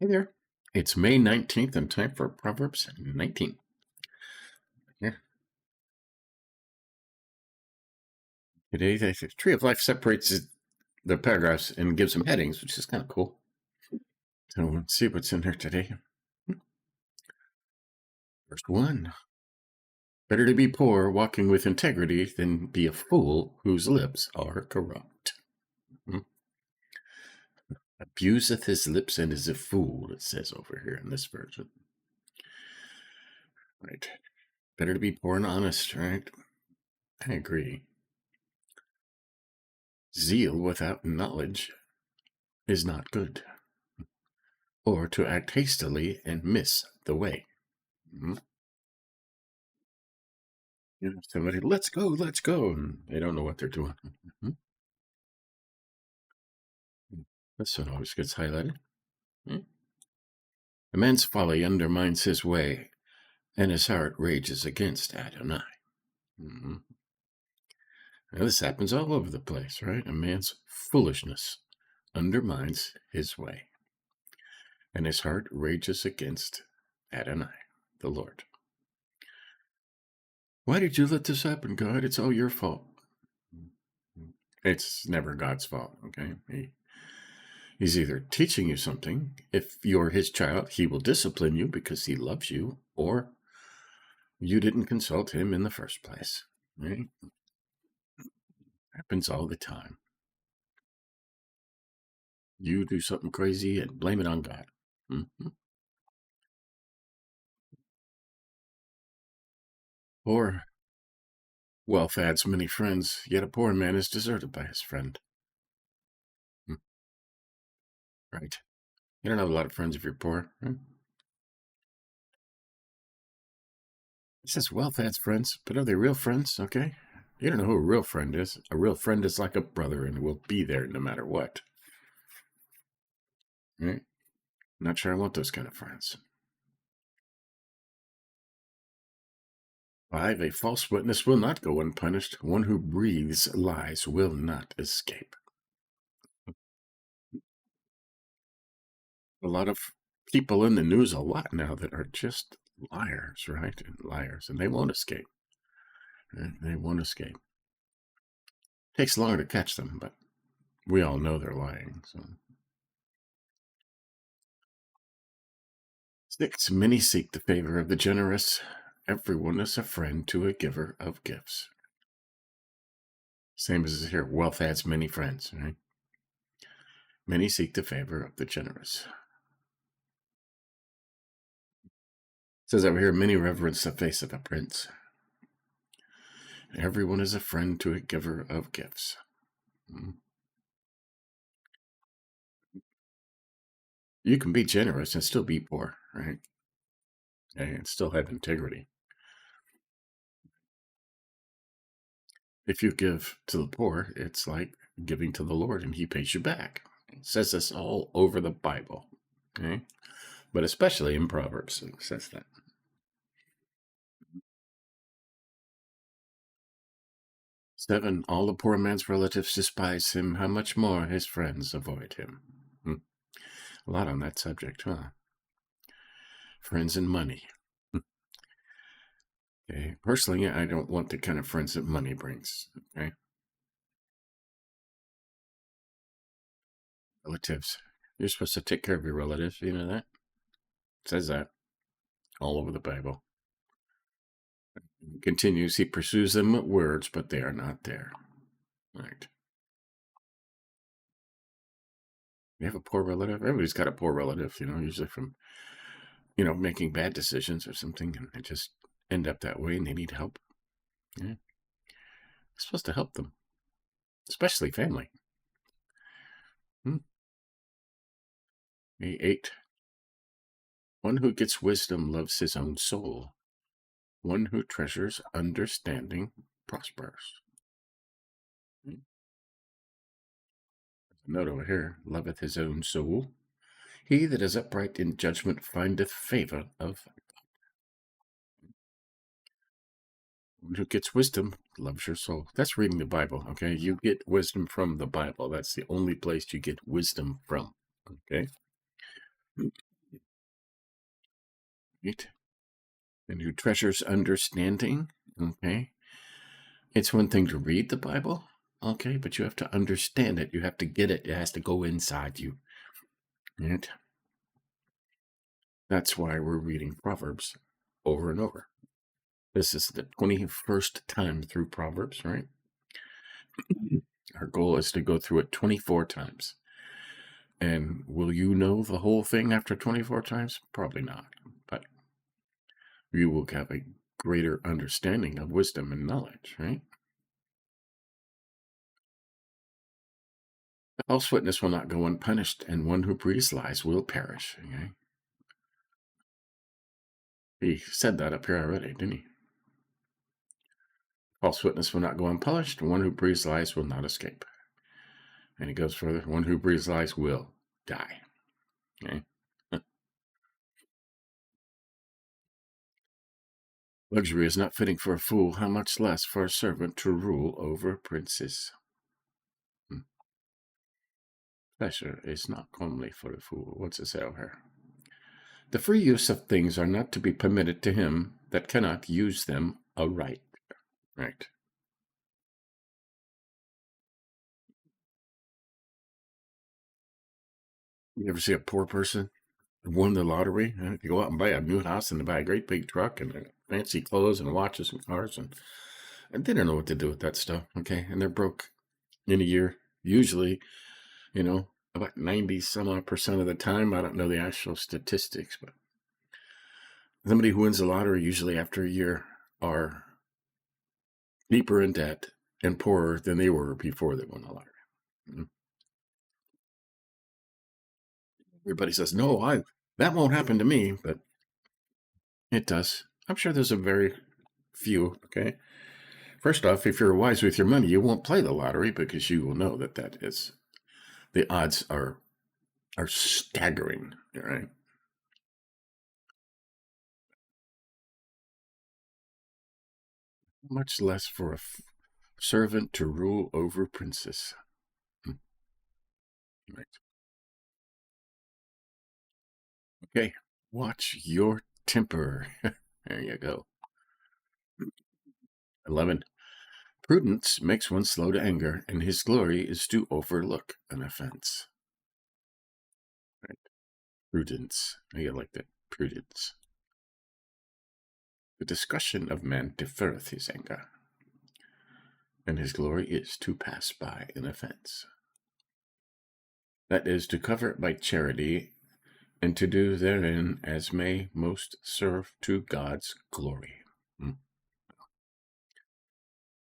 Hey there. It's May 19th and time for Proverbs 19. Yeah. Today, the Tree of Life separates the paragraphs and gives them headings, which is kind of cool. So let's see what's in here today. First one. Better to be poor, walking with integrity, than be a fool whose lips are corrupt. Abuseth his lips and is a fool, it says over here in this version. Right. Better to be poor and honest, right? I agree. Zeal without knowledge is not good, or to act hastily and miss the way. You know, somebody, let's go, and they don't know what they're doing. This one always gets highlighted. A man's folly undermines his way, and his heart rages against Adonai. Now, this happens all over the place, right? A man's foolishness undermines his way, and his heart rages against Adonai, the Lord. Why did you let this happen, God? It's all your fault. It's never God's fault, okay? He's either teaching you something. If you're his child, he will discipline you because he loves you, or you didn't consult him in the first place, right? Happens all the time. You do something crazy and blame it on God. Or wealth adds many friends, yet a poor man is deserted by his friend. Right. You don't have a lot of friends if you're poor, right? It says wealth adds friends, but are they real friends? Okay. You don't know who a real friend is. A real friend is like a brother and will be there no matter what. Right? Not sure I want those kind of friends. 5. A false witness will not go unpunished. One who breathes lies will not escape. A lot of people in the news a lot now that are just liars, right? And liars, and they won't escape. Right? They won't escape. Takes longer to catch them, but we all know they're lying. So. 6. Many seek the favor of the generous. Everyone is a friend to a giver of gifts. Same as here, wealth adds many friends, right? Many seek the favor of the generous. It says over here, many reverence the face of a prince. Everyone is a friend to a giver of gifts. You can be generous and still be poor, right? And still have integrity. If you give to the poor, it's like giving to the Lord and he pays you back. It says this all over the Bible, okay? But especially in Proverbs, it says that. 7. All the poor man's relatives despise him. How much more his friends avoid him? A lot on that subject, huh? Friends and money. Okay. Personally, I don't want the kind of friends that money brings, okay? Relatives. You're supposed to take care of your relatives. You know that? It says that all over the Bible. It continues, he pursues them with words, but they are not there. Right. You have a poor relative? Everybody's got a poor relative, usually from, making bad decisions or something, and they just end up that way and they need help. Yeah. You're supposed to help them, especially family. 8. One who gets wisdom loves his own soul. One who treasures understanding prospers. Note over here, loveth his own soul. He that is upright in judgment findeth favor of God. One who gets wisdom loves your soul. That's reading the Bible, okay? You get wisdom from the Bible. That's the only place you get wisdom from, okay? right? And who treasures understanding, okay? It's one thing to read the Bible, okay, but you have to understand it. You have to get it. It has to go inside you, right? That's why we're reading Proverbs over and over. This is the 21st time through Proverbs, right? Our goal is to go through it 24 times. And will you know the whole thing after 24 times? Probably not. But you will have a greater understanding of wisdom and knowledge, right? The false witness will not go unpunished, and one who breathes lies will perish. Okay? He said that up here already, didn't he? False witness will not go unpunished, and one who breathes lies will not escape. And he goes further, one who breathes lies will die. Okay? Luxury is not fitting for a fool, how much less for a servant to rule over princes. Pleasure is not comely for a fool. What's it say over here? The free use of things are not to be permitted to him that cannot use them aright. Right. You ever see a poor person won the lottery? They go out and buy a new house and they buy a great big truck and fancy clothes and watches and cars and they don't know what to do with that stuff. Okay. And they're broke in a year. Usually, about 90 some odd percent of the time. I don't know the actual statistics, but somebody who wins the lottery usually after a year are deeper in debt and poorer than they were before they won the lottery. Mm-hmm. Everybody says, no, that won't happen to me, but it does. I'm sure there's a very few, okay? First off, if you're wise with your money, you won't play the lottery because you will know that is, the odds are staggering, right? Much less for a servant to rule over princes. Right. Okay, watch your temper. There you go. 11. Prudence makes one slow to anger, and his glory is to overlook an offense. Right. Prudence. I like that. Prudence. The discretion of man deferreth his anger, and his glory is to pass by an offense. That is, to cover it by charity, and to do therein as may most serve to God's glory.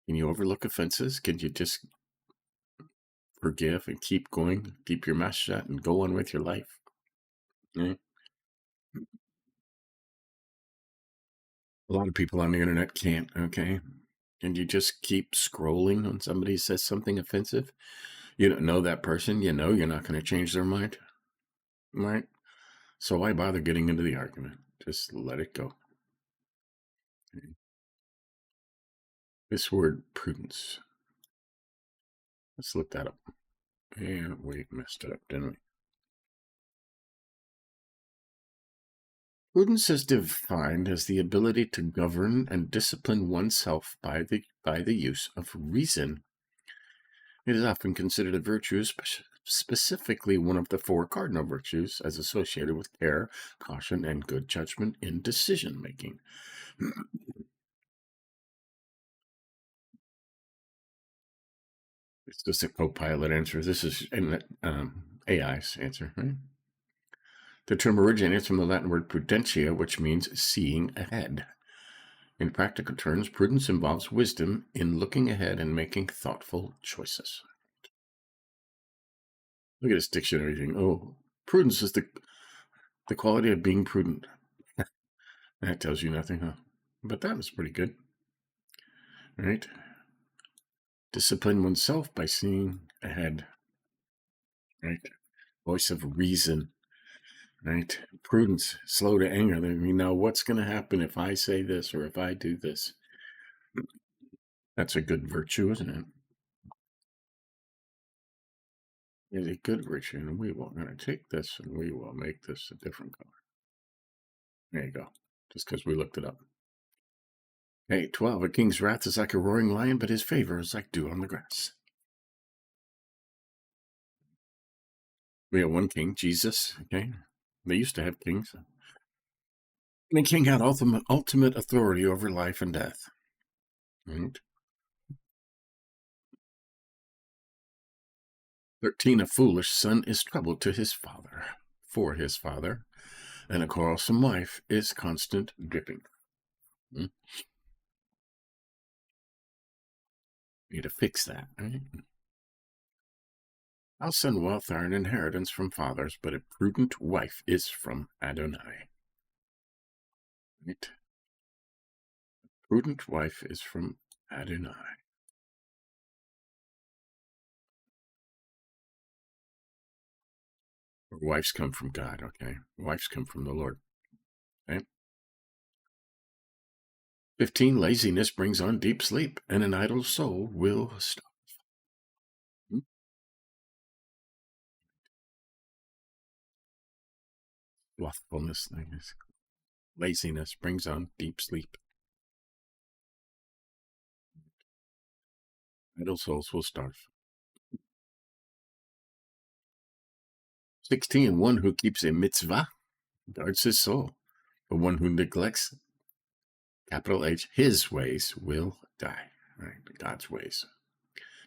Can you overlook offenses? Can you just forgive and keep going, keep your mouth shut, and go on with your life? Yeah. A lot of people on the internet can't, okay? And you just keep scrolling when somebody says something offensive. You don't know that person. You know you're not going to change their mind, right? So why bother getting into the argument? Just let it go. This word prudence. Let's look that up. Yeah, we messed it up, didn't we? Prudence is defined as the ability to govern and discipline oneself by the use of reason. It is often considered a virtue, specifically one of the four cardinal virtues, as associated with care, caution, and good judgment in decision making. It's just a co-pilot answer. This is AI's answer, right? The term originates from the Latin word prudentia, which means seeing ahead. In practical terms, prudence involves wisdom in looking ahead and making thoughtful choices. Look at this dictionary thing. Oh, prudence is the quality of being prudent. That tells you nothing, huh? But that was pretty good. Right? Discipline oneself by seeing ahead. Right? Voice of reason. Right? Prudence, slow to anger. I mean, now what's going to happen if I say this or if I do this? That's a good virtue, isn't it? It's a good virtue, and we will going to take this and we will make this a different color. There you go. Just because we looked it up. Hey, 12. A king's wrath is like a roaring lion, but his favor is like dew on the grass. We have one king, Jesus. Okay. They used to have kings. And the king had ultimate authority over life and death. Right? 13. A foolish son is trouble to his father, for his father, and a quarrelsome wife is constant dripping. Need to fix that, right? House and wealth are an inheritance from fathers, but a prudent wife is from Adonai. Right? Prudent wife is from Adonai. Wives come from God, okay? Wives come from the Lord. Okay? 15. Laziness brings on deep sleep, and an idle soul will stop. Slothfulness, laziness brings on deep sleep. Idle souls will starve. 16. One who keeps a mitzvah guards his soul, but one who neglects, capital H, his ways will die. Right? God's ways.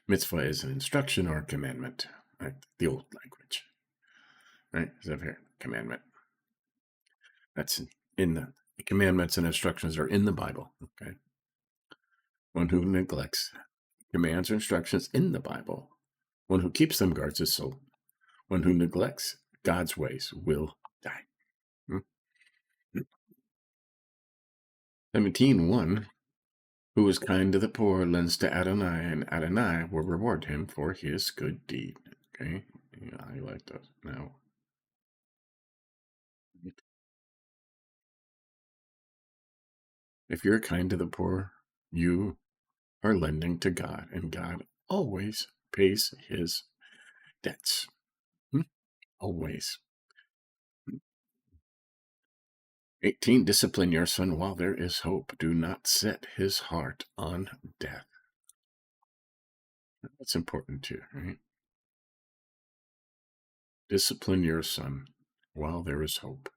Mitzvah is an instruction or a commandment. Right? The old language. Right? Is that here? Commandment. That's in the commandments and instructions are in the Bible. Okay. One who neglects commands or instructions in the Bible. One who keeps them guards his soul. One who neglects God's ways will die. 17. One who is kind to the poor lends to Adonai, and Adonai will reward him for his good deed. Okay, yeah, I like those. Now, if you're kind to the poor, you are lending to God, and God always pays his debts. Always. 18. Discipline your son while there is hope. Do not set his heart on death. That's important too, right? Discipline your son while there is hope.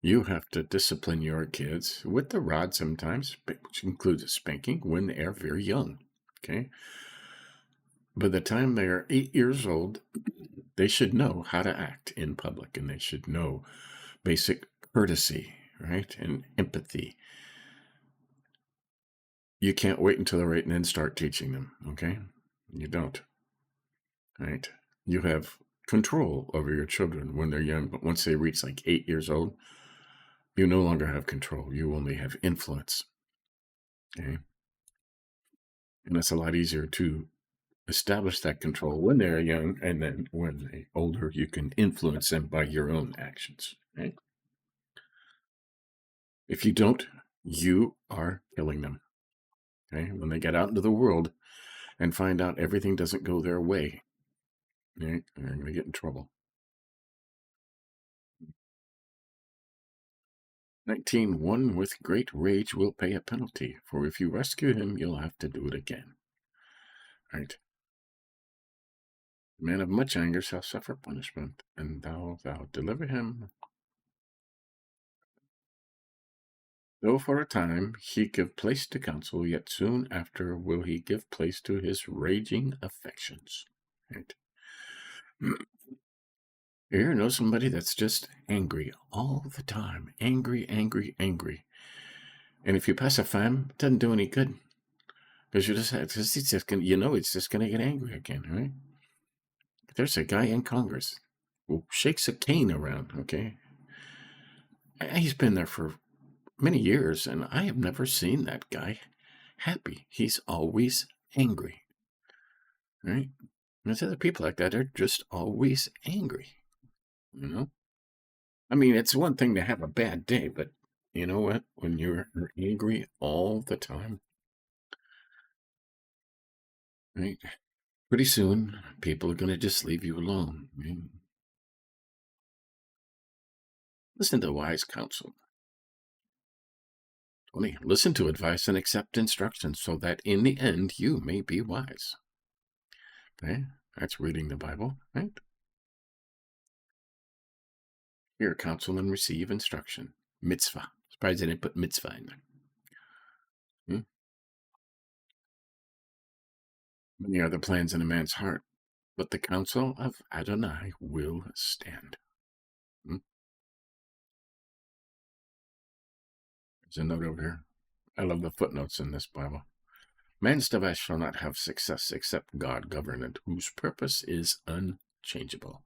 You have to discipline your kids with the rod sometimes, which includes a spanking when they are very young. Okay. By the time they are 8 years old, they should know how to act in public, and they should know basic courtesy, right? And empathy. You can't wait until they're 8 and then start teaching them. Okay. You don't. Right. You have control over your children when they're young, but once they reach like 8 years old, you no longer have control. You only have influence. Okay. And it's a lot easier to establish that control when they're young, and then when they're older, you can influence them by your own actions. Right? If you don't, you are killing them. Okay. When they get out into the world and find out everything doesn't go their way, right, they're going to get in trouble. 19. One with great rage will pay a penalty, for if you rescue him, you'll have to do it again. Right? The man of much anger shall suffer punishment, and thou deliver him. Though for a time he give place to counsel, yet soon after will he give place to his raging affections. Right? You ever know somebody that's just angry all the time? Angry, angry, angry. And if you pacify him, it doesn't do any good. Because it's just gonna get angry again, right? There's a guy in Congress who shakes a cane around, okay? He's been there for many years, and I have never seen that guy happy. He's always angry, right? And there's other people like that. They're just always angry, you know? I mean, it's one thing to have a bad day, but you know what? When you're angry all the time, right? Pretty soon, people are going to just leave you alone. Right? Listen to wise counsel. 20. Listen to advice and accept instruction so that in the end you may be wise. Okay, that's reading the Bible, right? Hear counsel and receive instruction. Mitzvah. Surprised they didn't put mitzvah in there. Many are the plans in a man's heart, but the counsel of Adonai will stand. There's a note over here. I love the footnotes in this Bible. Man's device shall not have success except God govern it, whose purpose is unchangeable.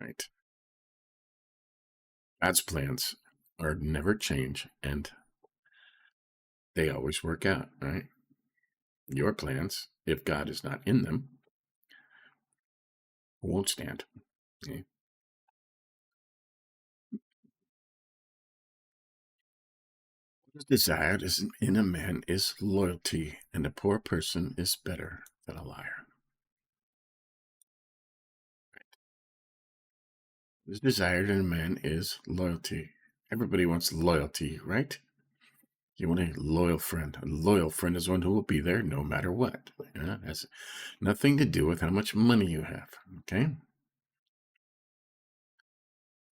Right? God's plans are never change, and they always work out, right? Your plans, if God is not in them, won't stand. Okay? What is desired in a man is loyalty, and a poor person is better than a liar. What is desired in a man is loyalty. Everybody wants loyalty, right? You want a loyal friend. A loyal friend is one who will be there no matter what. It has nothing to do with how much money you have, okay?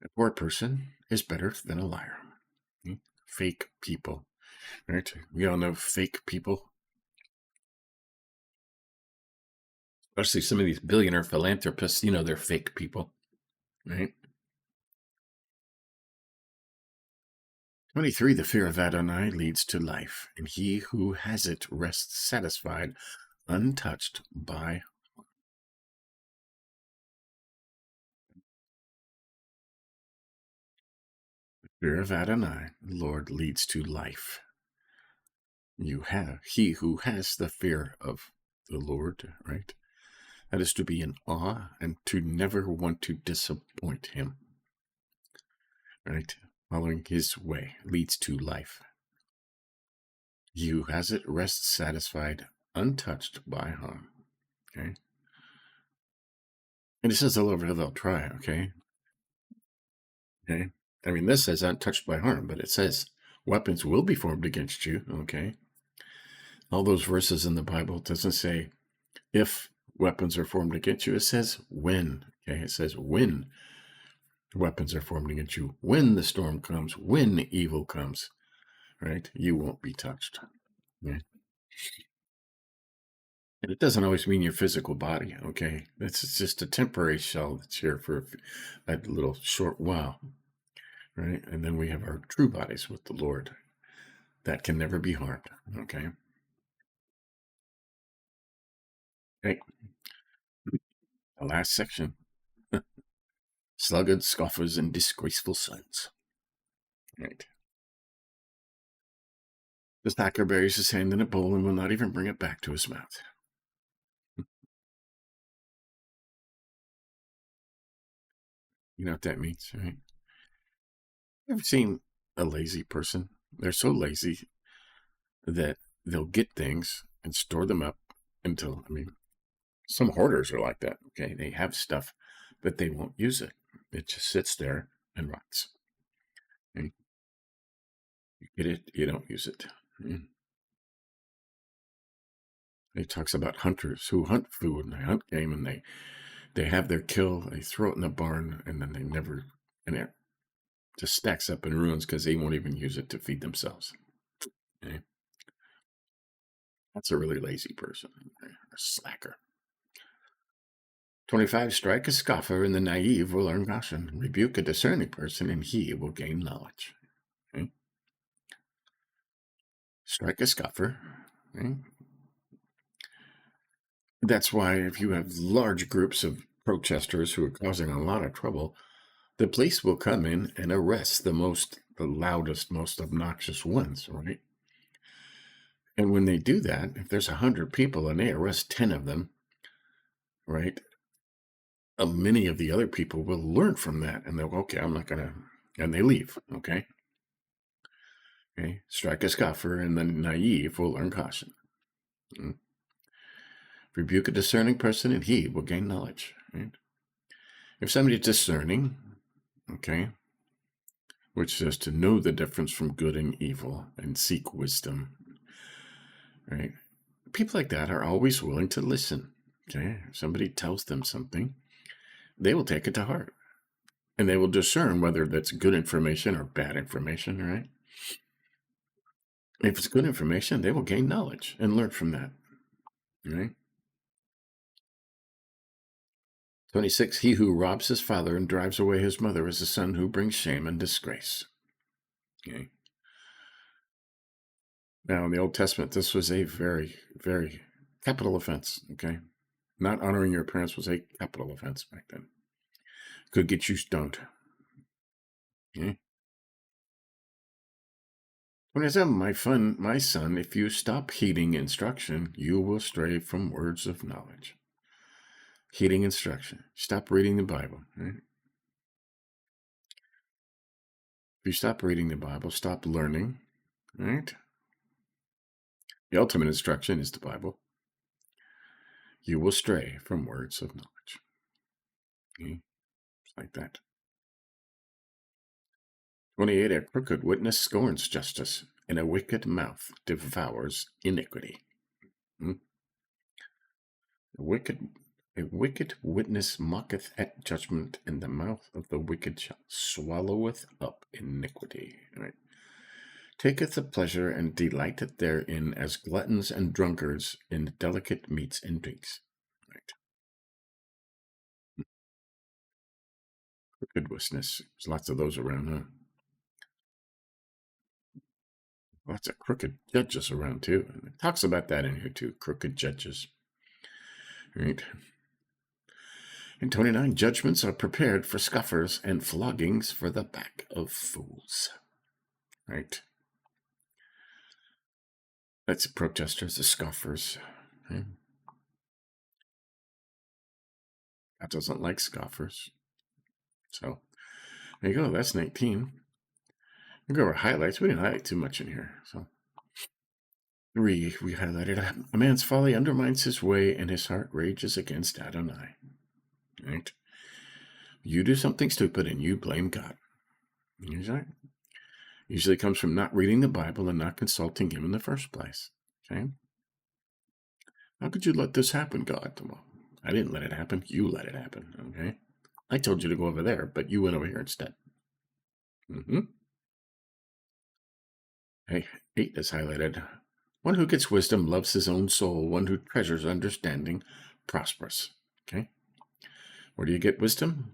A poor person is better than a liar. Okay? Fake people, right? We all know fake people. Especially some of these billionaire philanthropists, they're fake people, right? 23, the fear of Adonai leads to life, and he who has it rests satisfied, untouched by the fear of Adonai, the Lord, leads to life. He who has the fear of the Lord, right? That is to be in awe and to never want to disappoint him, right? Following his way leads to life. He who has it rests satisfied, untouched by harm, okay? And it says all over they'll try, okay? Okay? I mean, this says untouched by harm, but it says weapons will be formed against you, okay? All those verses in the Bible, it doesn't say if weapons are formed against you. It says when, okay? It says when weapons are formed against you, when the storm comes, when evil comes, right? You won't be touched, right? And it doesn't always mean your physical body, okay? It's just a temporary shell that's here for a little short while, right? And then we have our true bodies with the Lord that can never be harmed, okay? Okay, the last section. Sluggard, scoffers, and disgraceful sons. Right. The stacker buries his hand in a bowl and will not even bring it back to his mouth. You know what that means, right? Ever seen a lazy person? They're so lazy that they'll get things and store them up until, some hoarders are like that, okay? They have stuff, but they won't use it. It just sits there and rots. And you get it, you don't use it. It talks about hunters who hunt food and they hunt game and they have their kill, they throw it in the barn, and then and it just stacks up in ruins because they won't even use it to feed themselves. Okay? That's a really lazy person, a slacker. 25, strike a scoffer, and the naive will learn caution. Rebuke a discerning person, and he will gain knowledge. Okay? Strike a scoffer. Okay? That's why if you have large groups of protesters who are causing a lot of trouble, the police will come in and arrest the loudest, most obnoxious ones, right? And when they do that, if there's 100 people and they arrest 10 of them, right, many of the other people will learn from that and they'll go, okay, I'm not going to, and they leave, okay? Okay, strike a scoffer and the naive will learn caution. Rebuke a discerning person and he will gain knowledge, right? If somebody's discerning, okay, which says to know the difference from good and evil and seek wisdom, right? People like that are always willing to listen. Okay, if somebody tells them something, they will take it to heart, and they will discern whether that's good information or bad information, right? If it's good information, they will gain knowledge and learn from that, right? 26, he who robs his father and drives away his mother is a son who brings shame and disgrace. Okay. Now, in the Old Testament, this was a very, very capital offense, okay? Not honoring your parents was a capital offense back then. Could get you stoned. Okay? 27, my son, if you stop heeding instruction, you will stray from words of knowledge. Heeding instruction. Stop reading the Bible, right? If you stop reading the Bible, stop learning, right? The ultimate instruction is the Bible. You will stray from words of knowledge. Okay? It's like that. 28, a crooked witness scorns justice, and a wicked mouth devours iniquity. A wicked witness mocketh at judgment, and the mouth of the wicked swalloweth up iniquity. Right? Taketh a pleasure and delighteth therein, as gluttons and drunkards in delicate meats and drinks. Right? Crooked witness. There's lots of those around, huh? Lots of crooked judges around too. And it talks about that in here too. Crooked judges. Right? And 29, judgments are prepared for scoffers and floggings for the back of fools. Right? That's the protesters, the scoffers. Right? God doesn't like scoffers. So there you go. That's 19. We'll go over highlights. We didn't highlight too much in here. So we highlighted a man's folly undermines his way, and his heart rages against Adonai. Right? You do something stupid and you blame God. Usually comes from not reading the Bible and not consulting him in the first place. Okay? How could you let this happen, God? Well, I didn't let it happen. You let it happen. Okay? I told you to go over there, but you went over here instead. Hey, 8 is highlighted. One who gets wisdom loves his own soul. One who treasures understanding prospers. Okay? Where do you get wisdom?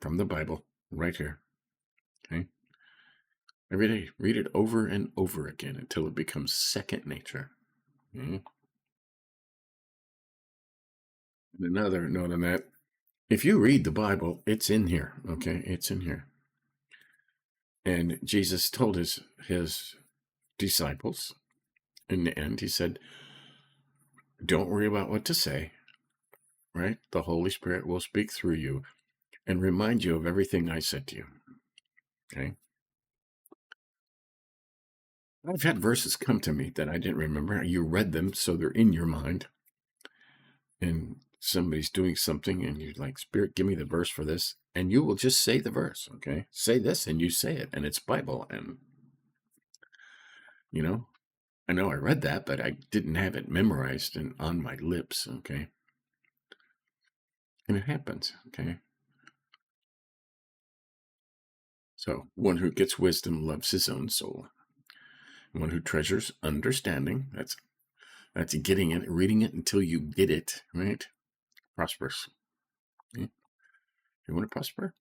From the Bible, right here. Okay? Every day, read it over and over again until it becomes second nature. Okay? And another note on that, if you read the Bible, it's in here. Okay? It's in here. And Jesus told his disciples in the end, he said, don't worry about what to say, right? The Holy Spirit will speak through you and remind you of everything I said to you. Okay? I've had verses come to me that I didn't remember. You read them, so they're in your mind. And somebody's doing something, and you're like, Spirit, give me the verse for this. And you will just say the verse, okay? Say this, and you say it, and it's Bible. And, I know I read that, but I didn't have it memorized and on my lips, okay? And it happens, okay? So, one who gets wisdom loves his own soul. One who treasures understanding, that's getting it, reading it until you get it, right? Prospers. Okay? You want to prosper?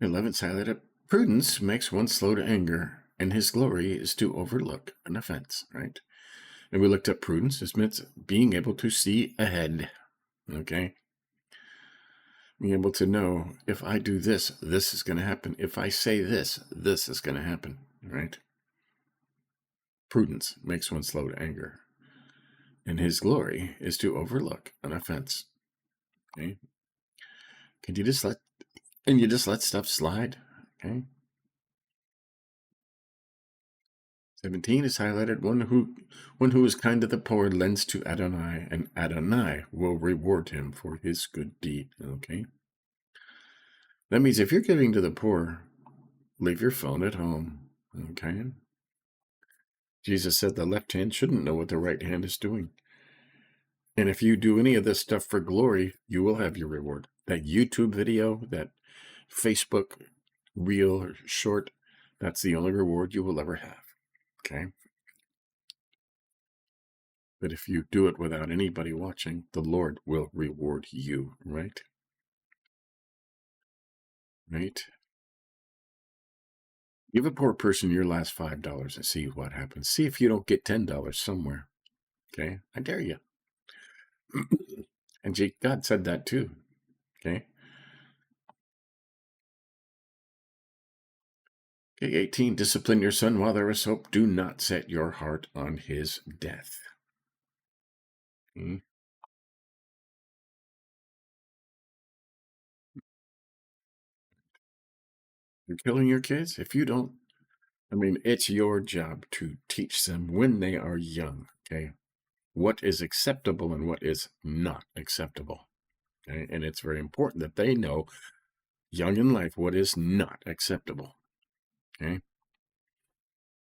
11's highlighted. Prudence makes one slow to anger, and his glory is to overlook an offense, right? And we looked at prudence. It means being able to see ahead, okay? Being able to know, if I do this, this is going to happen. If I say this, this is going to happen, right? Prudence makes one slow to anger, and his glory is to overlook an offense, okay? Can you just let stuff slide, okay? 17 is highlighted. One who is kind to the poor lends to Adonai, and Adonai will reward him for his good deed. Okay. That means if you're giving to the poor, leave your phone at home. Okay. Jesus said the left hand shouldn't know what the right hand is doing. And if you do any of this stuff for glory, you will have your reward. That YouTube video, that Facebook reel or short, that's the only reward you will ever have. Okay. But if you do it without anybody watching, the Lord will reward you, right? Right? Give a poor person your last $5 and see what happens. See if you don't get $10 somewhere. Okay? I dare you. And God said that too. Okay? Okay, 18. Discipline your son while there is hope. Do not set your heart on his death. Hmm? You're killing your kids? If you don't, I mean, it's your job to teach them when they are young. Okay? What is acceptable and what is not acceptable. Okay? And it's very important that they know young in life what is not acceptable. Okay?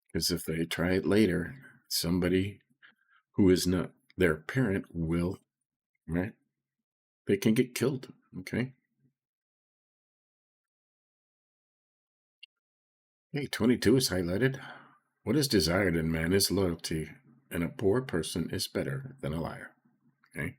Because if they try it later, somebody who is not their parent will, right? They can get killed. Okay? Hey, 22 is highlighted. What is desired in man is loyalty, and a poor person is better than a liar. Okay?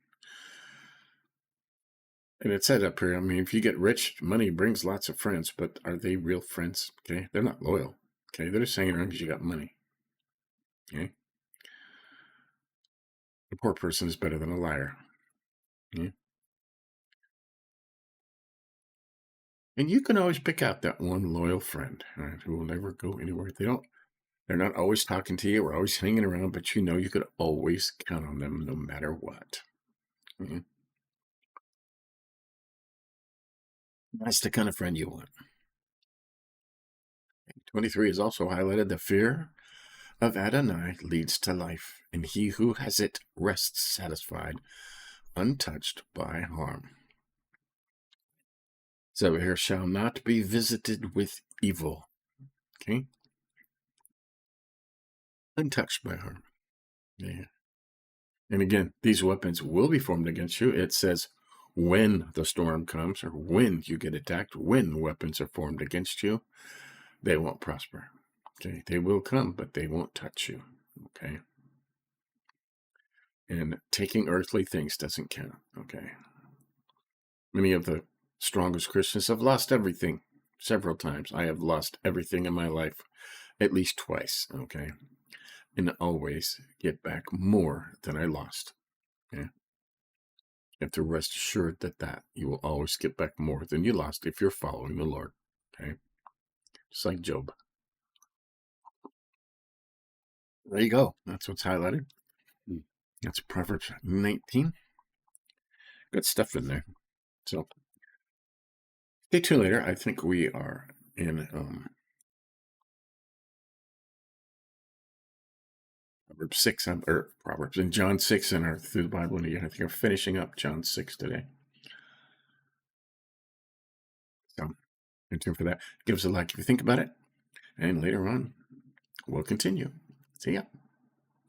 And it said up here, I mean, if you get rich, money brings lots of friends, but are they real friends? Okay? They're not loyal. Okay? They're just hanging around because you got money. Okay? A poor person is better than a liar. Okay? And you can always pick out that one loyal friend, right, who will never go anywhere. They're not always talking to you or always hanging around, but you know you could always count on them no matter what. Mhm. That's the kind of friend you want. 23 is also highlighted. The fear of Adonai leads to life, and he who has it rests satisfied, untouched by harm. So here shall not be visited with evil. Okay? Untouched by harm. Yeah. And again, these weapons will be formed against you. It says when the storm comes or when you get attacked, when weapons are formed against you, they won't prosper. Okay, they will come, but they won't touch you. Okay, and taking earthly things doesn't count. Okay, many of the strongest Christians have lost everything several times. I have lost everything in my life at least twice. Okay, and always get back more than I lost. Okay. You have to rest assured that you will always get back more than you lost if you're following the Lord. Okay, just like Job. There you go. That's what's highlighted. That's Proverbs 19. Good stuff in there. So stay tuned later. I think we are in Proverbs 6, or Proverbs in John 6 in our through the Bible. And again, I think I'm finishing up John 6 today. So in tune for that. Give us a like if you think about it. And later on, we'll continue. See ya.